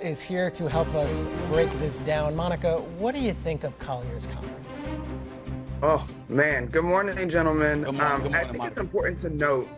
Is here to help us break this down. Monica, what do you think of Collier's comments? Oh, man. Good morning, gentlemen. Good morning, I think it's important to note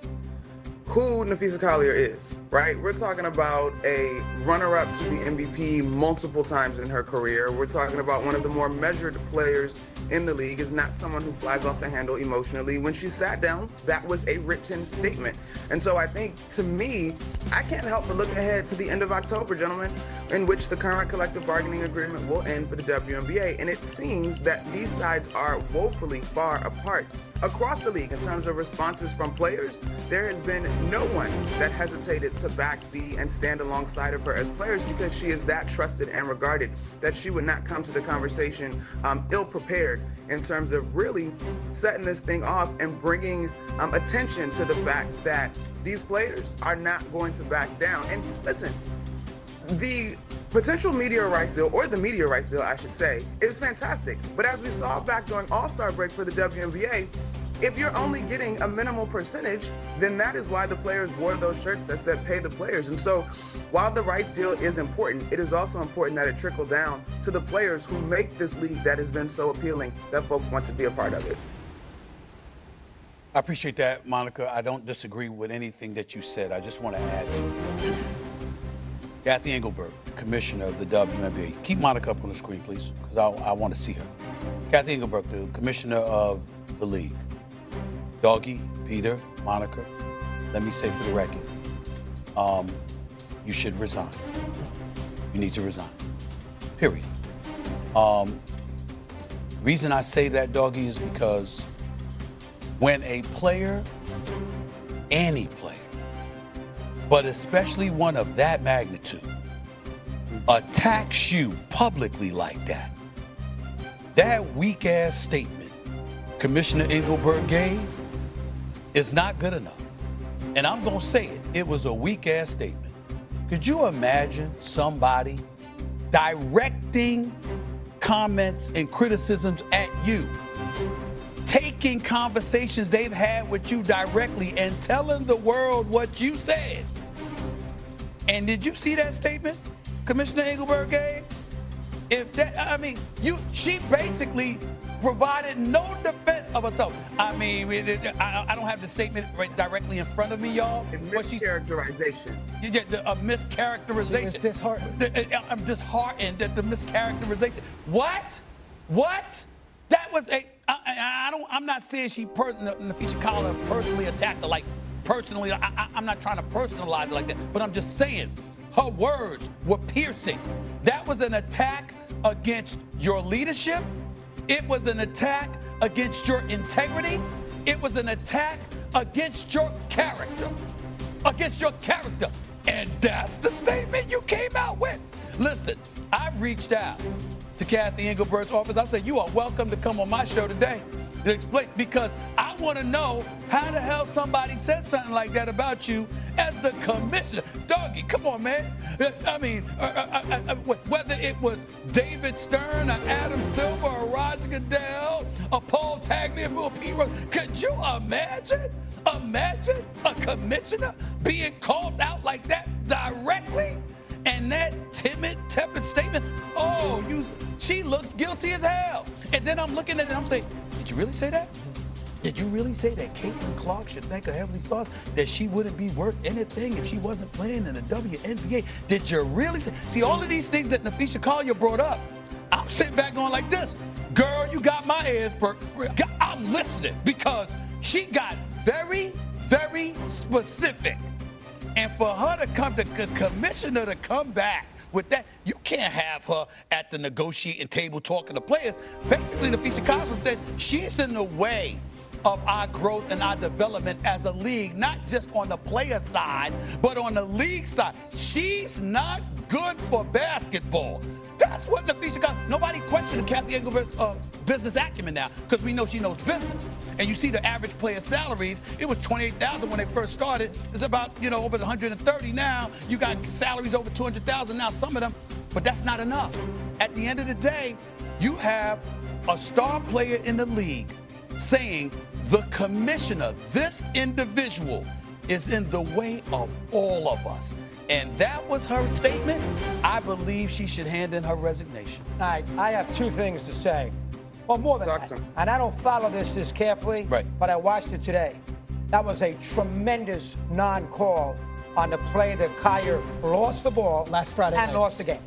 who Napheesa Collier is, right? We're talking about a runner-up to the MVP multiple times in her career. We're talking about one of the more measured players in the league, is not someone who flies off the handle emotionally. When she sat down, that was a written statement. And so I think, to me, I can't help but look ahead to the end of October, gentlemen, in which the current collective bargaining agreement will end for the WNBA. And it seems that these sides are woefully far apart. Across the league, in terms of responses from players, there has been no one that hesitated to back V and stand alongside of her as players, because she is that trusted and regarded that she would not come to the conversation ill-prepared in terms of really setting this thing off and bringing attention to the fact that these players are not going to back down. And listen, the potential media rights deal, or the media rights deal, I should say, is fantastic. But as we saw back during All-Star break for the WNBA, if you're only getting a minimal percentage, then that is why the players wore those shirts that said pay the players. And so while the rights deal is important, it is also important that it trickle down to the players who make this league that has been so appealing that folks want to be a part of it. I appreciate that, Monica. I don't disagree with anything that you said. I just want to add to it. Cathy Engelbert, Commissioner of the WNBA. Keep Monica up on the screen, please, because I want to see her. Cathy Engelbert, the Commissioner of the league. Doggy, Peter, Monica, let me say for the record, you should resign. You need to resign, period. Reason I say that, Doggy, is because when a player, any player, but especially one of that magnitude, attacks you publicly like that, that weak-ass statement Commissioner Engelbert gave is not good enough. And I'm going to say it. It was a weak-ass statement. Could you imagine somebody directing comments and criticisms at you, taking conversations they've had with you directly and telling the world what you said? And did you see that statement Commissioner Engelbert gave? She basically provided no defense of herself. I mean, I don't have the statement right directly in front of me, y'all. Mischaracterization. A mischaracterization. She was disheartened. I'm disheartened that the mischaracterization. What? That was I'm not saying Napheesa Collier personally attacked her. Like, personally, I'm not trying to personalize it like that, but I'm just saying her words were piercing. That was an attack against your leadership. It was an attack against your integrity. It was an attack against your character. And that's the statement you came out with. Listen, I've reached out to Cathy Engelbert's office. I said, you are welcome to come on my show today to explain, because I want to know how the hell somebody said something like that about you as the commissioner. Doggy, come on, man. I mean, whether it was David Stern or Adam Silver or Roger Goodell or Paul Tagliabue, Pete Rose, could you imagine a commissioner being called out like that directly? And that tepid statement, she looks guilty as hell. And then I'm looking at it and I'm saying, did you really say that? Did you really say that Caitlin Clark should thank her Heavenly Stars, that she wouldn't be worth anything if she wasn't playing in the WNBA? Did you really say? See, all of these things that Napheesa Collier brought up, I'm sitting back going like this. Girl, you got my ears perked. I'm listening, because she got very, very specific. And for her to come, the commissioner to come back with that, you can't have her at the negotiating table talking to players. Basically, Napheesa Collier said she's in the way of our growth and our development as a league, not just on the player side, but on the league side. She's not good for basketball. That's what Napheesa Collier. Nobody questioned Cathy Engelbert's business acumen now, because we know she knows business. And you see the average player salaries, it was $28,000 when they first started. It's about, over 130 now. You got salaries over $200,000 now, some of them, but that's not enough. At the end of the day, you have a star player in the league saying the commissioner, this individual, is in the way of all of us. and that was her statement, I believe she should hand in her resignation. All right, I have two things to say. Well, more than that. And I don't follow this carefully, right, but I watched it today. That was a tremendous non-call on the play that Kyer lost the ball last Friday and night. lost the game.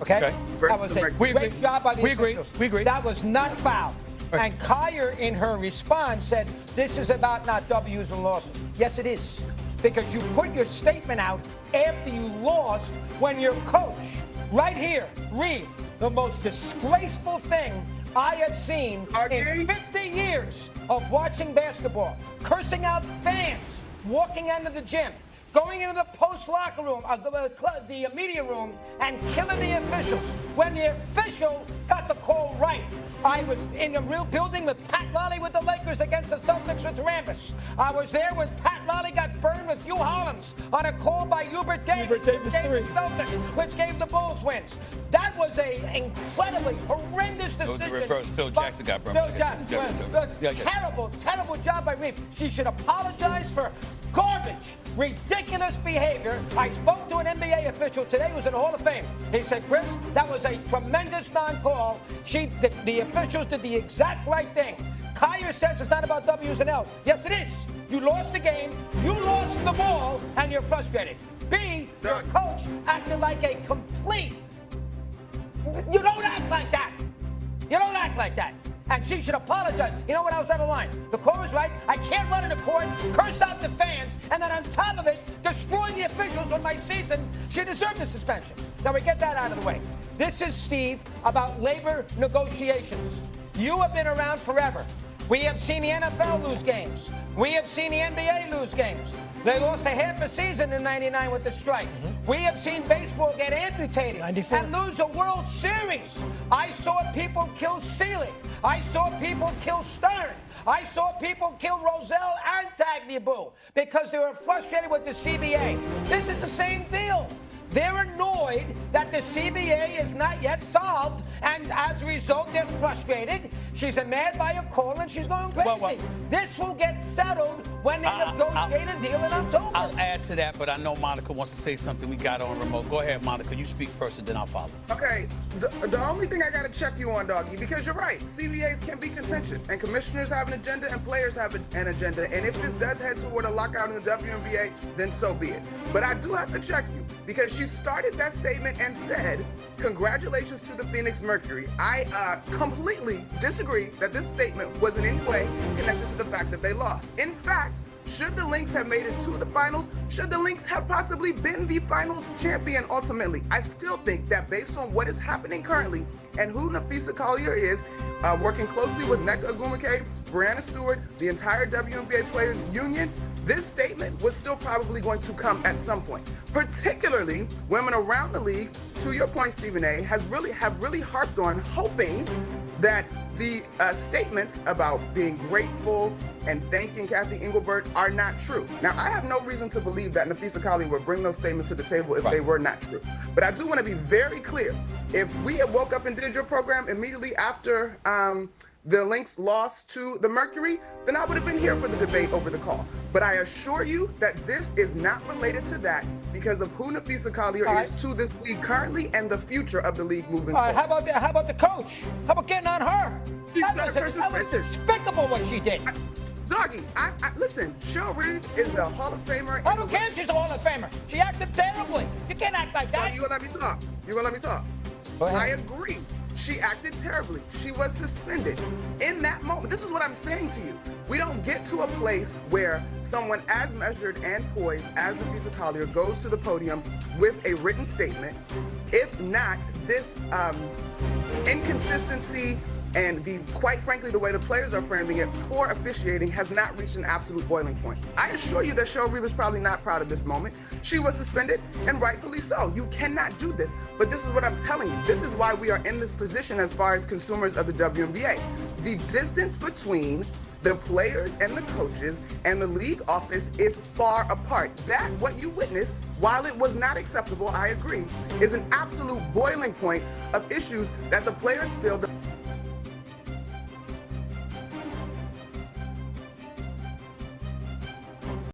Okay? That was a great job by the officials. We agree. That was not a foul. And Kyer, in her response, said, this is about not W's and losses. Yes, it is. Because you put your statement out after you lost when your coach, right here, Reed, the most disgraceful thing I have seen in 50 years of watching basketball, cursing out fans, walking into the gym, going into the post locker room, the media room, and killing the officials. When the official got the call right, I was in the real building with Pat Riley with the Lakers against the Celtics with Rambis. I was there when Pat Riley got burned with Hugh Hollins on a call by Hubert Davis, which gave the Celtics, which gave the Bulls wins. That was an incredibly horrendous decision. It was the reverse. Phil Jackson got burned. Phil Jackson. Terrible job by Reed. She should apologize for garbage, ridiculous behavior. I spoke to an NBA official today who's in the Hall of Fame. He said, Chris, that was a tremendous non-call. The officials did the exact right thing. Kyer says it's not about W's and L's. Yes, it is. You lost the game, you lost the ball, and you're frustrated. B, your coach acted like a complete... You don't act like that. You don't act like that. And she should apologize. You know what? I was out of line. The call was right. I can't run in the court, curse out the fans, and then on top of it, destroy the officials on my season. She deserves a suspension. Now we get that out of the way. This is, Steve, about labor negotiations. You have been around forever. We have seen the NFL lose games. We have seen the NBA lose games. They lost a half a season in '99 with the strike. We have seen baseball get amputated 94. and lose a World Series. I saw people kill Selig. I saw people kill Stern. I saw people kill Rozelle and Tagliabue because they were frustrated with the CBA. This is the same deal. They're annoyed that the CBA is not yet solved, and as a result, they're frustrated. She's mad by a call, and she's going crazy. This will get settled when they negotiate a deal in October. I'll add to that, but I know Monica wants to say something. We got on remote. Go ahead, Monica. You speak first, and then I'll follow. Okay, the only thing I got to check you on, Doggy, because you're right. CBAs can be contentious, and commissioners have an agenda, and players have an agenda. And if this does head toward a lockout in the WNBA, then so be it. But I do have to check you, because she started that statement and said, congratulations to the Phoenix Mercury. I completely disagree that this statement was in any way connected to the fact that they lost. In fact, should the Lynx have made it to the finals, should the Lynx have possibly been the finals champion ultimately, I still think that based on what is happening currently and who Napheesa Collier is, working closely with Nneka Ogwumike, Brianna Stewart, the entire WNBA Players Union, this statement was still probably going to come at some point. Particularly, women around the league, to your point, Stephen A., have really harped on hoping that the statements about being grateful and thanking Cathy Engelbert are not true. Now, I have no reason to believe that Napheesa Collier would bring those statements to the table if they were not true. But I do want to be very clear. If we had woke up and did your program immediately after the Lynx lost to the Mercury, then I would have been here for the debate over the call. But I assure you that this is not related to that because of who Napheesa Collier is to this league currently and the future of the league moving forward. How about the coach? How about getting on her? That was despicable what she did. Doggy, listen, Cheryl Reed is a Hall of Famer. I don't care if she's a Hall of Famer. She acted terribly. You can't act like that. Doggy, you gonna let me talk? You gonna let me talk? I agree. She acted terribly. She was suspended. In that moment, this is what I'm saying to you. We don't get to a place where someone as measured and poised as Napheesa Collier goes to the podium with a written statement. If not, this inconsistency and quite frankly, the way the players are framing it, poor officiating has not reached an absolute boiling point. I assure you that Cheryl Reed was probably not proud of this moment. She was suspended, and rightfully so. You cannot do this. But this is what I'm telling you. This is why we are in this position as far as consumers of the WNBA. The distance between the players and the coaches and the league office is far apart. That, what you witnessed, while it was not acceptable, I agree, is an absolute boiling point of issues that the players feel that